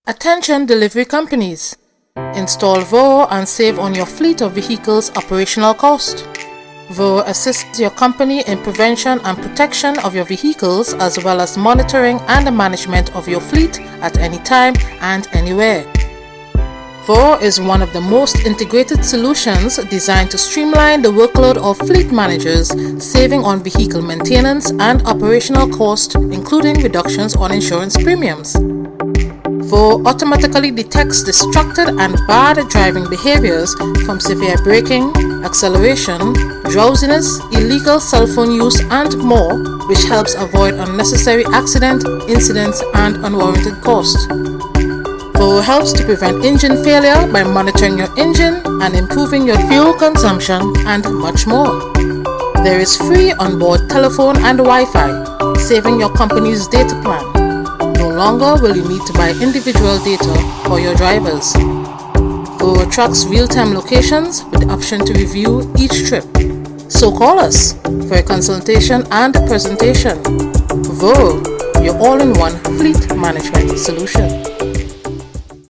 Attention delivery companies. Install VURO and save on your fleet of vehicles operational cost. VURO assists your company in prevention and protection of your vehicles as well as monitoring and management of your fleet at any time and anywhere. VURO is one of the most integrated solutions designed to streamline the workload of fleet managers, saving on vehicle maintenance and operational costs, including reductions on insurance premiums. VURO automatically detects distracted and bad driving behaviors from severe braking, acceleration, drowsiness, illegal cell phone use and more, which helps avoid unnecessary accident, incidents and unwarranted costs. VURO helps to prevent engine failure by monitoring your engine and improving your fuel consumption and much more. There is free onboard telephone and Wi-Fi, saving your company's data plan. No longer will you need to buy individual data for your drivers. VURO tracks real-time locations with the option to review each trip. So call us for a consultation and presentation. VURO, your all-in-one fleet management solution.